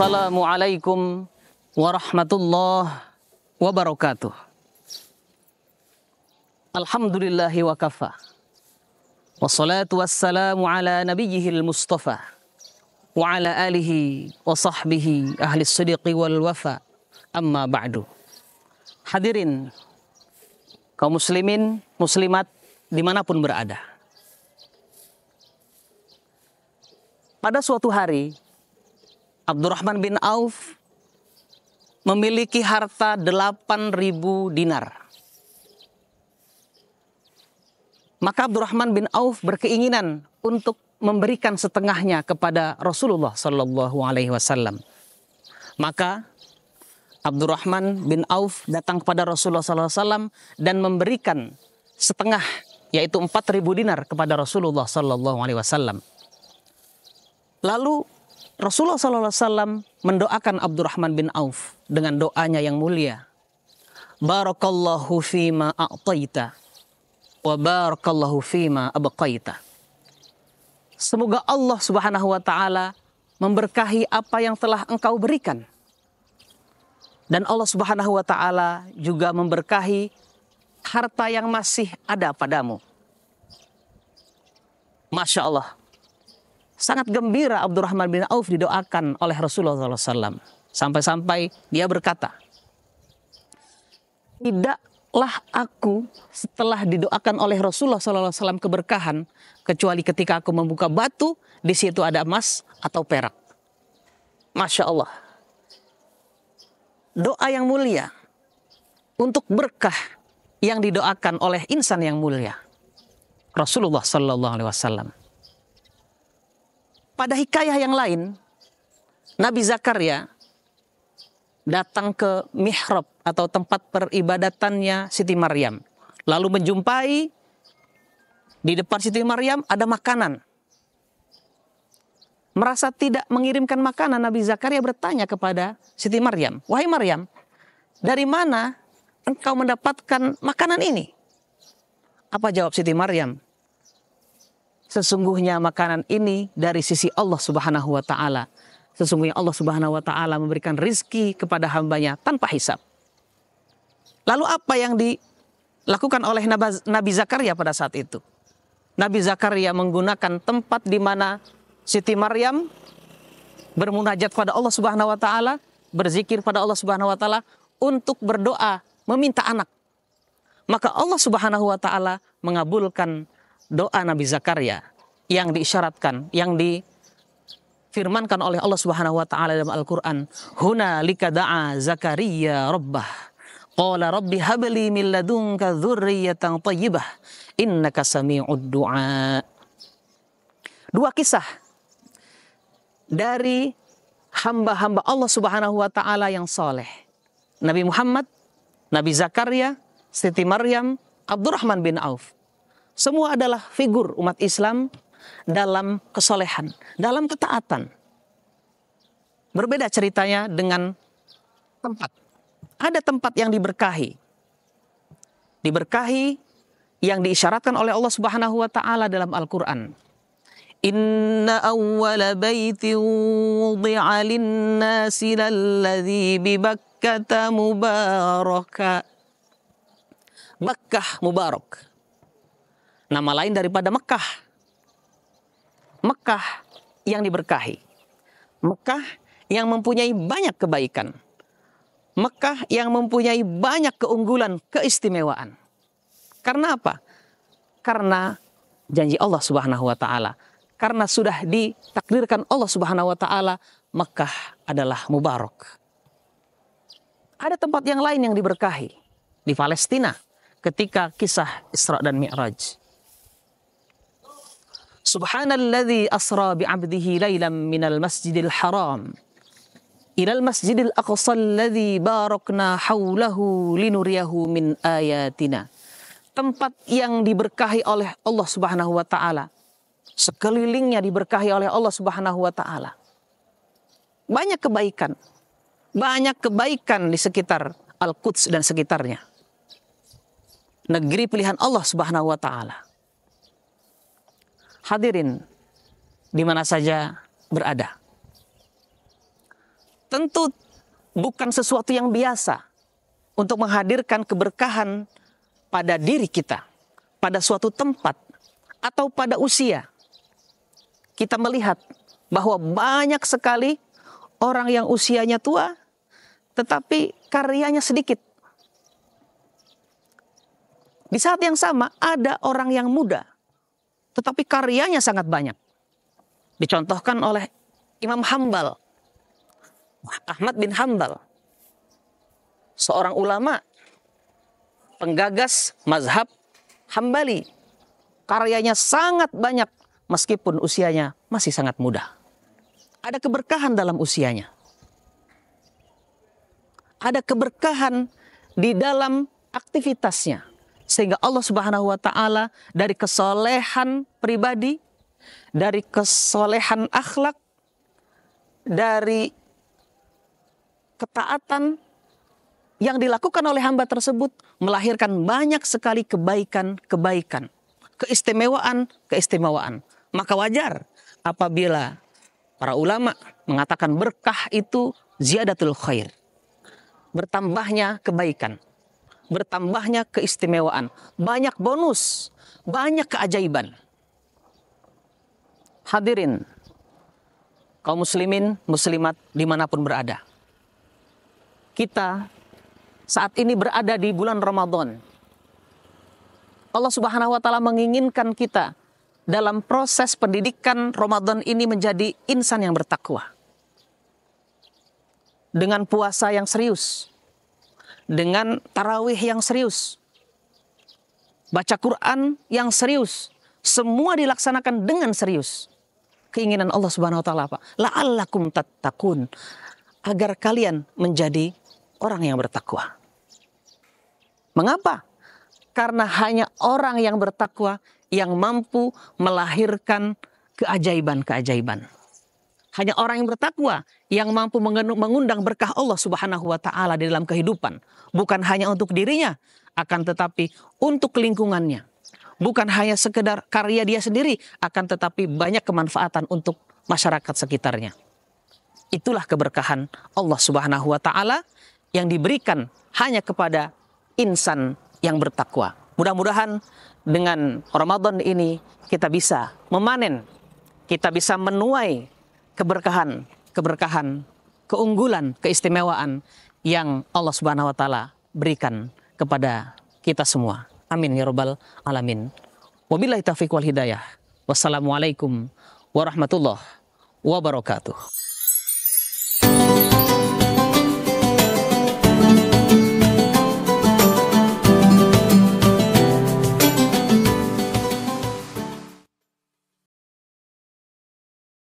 Assalamualaikum warahmatullahi wabarakatuh. Alhamdulillahi wa kafa. Wassalatu wassalamu ala nabiyyihil mustafa wa ala alihi wa sahbihi ahli sidqi wal wafa. Amma ba'du. Hadirin kaum muslimin, muslimat dimanapun berada. Pada suatu hari, Abdurrahman bin Auf memiliki harta 8.000 dinar. Maka Abdurrahman bin Auf berkeinginan untuk memberikan setengahnya kepada Rasulullah Sallallahu Alaihi Wasallam. Maka Abdurrahman bin Auf datang kepada Rasulullah Sallallahu Alaihi Wasallam dan memberikan setengah, yaitu 4.000 dinar kepada Rasulullah Sallallahu Alaihi Wasallam. Lalu Rasulullah SAW mendoakan Abdurrahman bin Auf dengan doanya yang mulia. Barakallahu fima a'taita wa barakallahu fima abqaita. Semoga Allah Subhanahu wa taala memberkahi apa yang telah engkau berikan. Dan Allah Subhanahu wa taala juga memberkahi harta yang masih ada padamu. Masya Allah. Sangat gembira Abdurrahman bin Auf didoakan oleh Rasulullah SAW. Sampai-sampai dia berkata, tidaklah aku setelah didoakan oleh Rasulullah SAW keberkahan, kecuali ketika aku membuka batu, di situ ada emas atau perak. Masya Allah. Doa yang mulia untuk berkah yang didoakan oleh insan yang mulia, Rasulullah SAW. Pada hikayah yang lain, Nabi Zakaria datang ke mihrab atau tempat peribadatannya Siti Maryam. Lalu menjumpai di depan Siti Maryam ada makanan. Merasa tidak mengirimkan makanan, Nabi Zakaria bertanya kepada Siti Maryam, "Wahai Maryam, dari mana engkau mendapatkan makanan ini?" Apa jawab Siti Maryam? Sesungguhnya makanan ini dari sisi Allah Subhanahu wa taala. Sesungguhnya Allah Subhanahu wa taala memberikan rizki kepada hambanya tanpa hisab. Lalu apa yang dilakukan oleh Nabi Zakaria pada saat itu? Nabi Zakaria menggunakan tempat di mana Siti Maryam bermunajat pada Allah Subhanahu wa taala, berzikir pada Allah Subhanahu wa taala untuk berdoa meminta anak. Maka Allah Subhanahu wa taala mengabulkan doa Nabi Zakaria yang diisyaratkan, yang difirmankan oleh Allah Subhanahu wa taala dalam Al-Qur'an. Hunalika da'a Zakaria rabbah. Qala rabbi habli min ladunka dzurriyyatan thayyibah innaka sami'ud du'a. Dua kisah dari hamba-hamba Allah Subhanahu wa taala yang soleh. Nabi Muhammad, Nabi Zakaria, Siti Maryam, Abdurrahman bin Auf. Semua adalah figur umat Islam dalam kesolehan, dalam ketaatan. Berbeda ceritanya dengan tempat. Ada tempat yang diberkahi. Diberkahi yang diisyaratkan oleh Allah Subhanahu wa taala dalam Al-Qur'an. Inna awwala baitin wudi'a lin-nasi lalladzi bi Bakkah mubaraka. Bakkah mubarak. Nama lain daripada Mekah. Mekah yang diberkahi. Mekah yang mempunyai banyak kebaikan. Mekah yang mempunyai banyak keunggulan, keistimewaan. Karena apa? Karena janji Allah Subhanahu wa taala. Karena sudah ditakdirkan Allah Subhanahu wa taala, Mekah adalah mubarak. Ada tempat yang lain yang diberkahi di Palestina ketika kisah Isra dan Mi'raj. Subhanalladzi asra bi'abdihi lailan minal masjidil haram ilal masjidil aqsa alladzi barakna haulahu linuriyahu min ayatina. Tempat yang diberkahi oleh Allah Subhanahu wa taala. Sekelilingnya diberkahi oleh Allah Subhanahu wa taala. Banyak kebaikan. Banyak kebaikan di sekitar Al-Quds dan sekitarnya. Negeri pilihan Allah Subhanahu wa taala. Hadirin di mana saja berada. tentu bukan sesuatu yang biasa untuk menghadirkan keberkahan pada diri kita, pada suatu tempat, atau pada usia. Kita melihat bahwa banyak sekali orang yang usianya tua, tetapi karyanya sedikit. Di saat yang sama ada orang yang muda, tetapi karyanya sangat banyak. Dicontohkan oleh Imam Hambal, Ahmad bin Hambal, seorang ulama, penggagas mazhab Hambali. Karyanya sangat banyak meskipun usianya masih sangat muda. Ada keberkahan dalam usianya. Ada keberkahan di dalam aktivitasnya. Sehingga Allah Subhanahu wa Ta'ala dari kesolehan pribadi, dari kesolehan akhlak, dari ketaatan yang dilakukan oleh hamba tersebut melahirkan banyak sekali kebaikan-kebaikan, keistimewaan-keistimewaan. Maka wajar apabila para ulama mengatakan berkah itu ziyadatul khair. Bertambahnya kebaikan, bertambahnya keistimewaan, banyak bonus, banyak keajaiban. Hadirin, kaum muslimin, muslimat dimanapun berada. Kita saat ini berada di bulan Ramadan. Allah Subhanahu wa Ta'ala menginginkan kita dalam proses pendidikan Ramadan ini menjadi insan yang bertakwa. Dengan puasa yang serius, dengan tarawih yang serius, baca Quran yang serius, semua dilaksanakan dengan serius. Keinginan Allah Subhanahu wa Ta'ala apa? La'allakum tattaqun, agar kalian menjadi orang yang bertakwa. Mengapa? Karena hanya orang yang bertakwa yang mampu melahirkan keajaiban-keajaiban. Hanya orang yang bertakwa yang mampu mengundang berkah Allah Subhanahu wa Ta'ala di dalam kehidupan. Bukan hanya untuk dirinya, akan tetapi untuk lingkungannya. Bukan hanya sekedar karya dia sendiri, akan tetapi banyak kemanfaatan untuk masyarakat sekitarnya. Itulah keberkahan Allah Subhanahu wa Ta'ala yang diberikan hanya kepada insan yang bertakwa. Mudah-mudahan dengan Ramadan ini kita bisa memanen, kita bisa menuai keberkahan, keunggulan, keistimewaan yang Allah Subhanahu wa Ta'ala berikan kepada kita semua. Amin ya rabbal alamin. Wabillahi taufiq wal hidayah. Wassalamualaikum warahmatullahi wabarakatuh.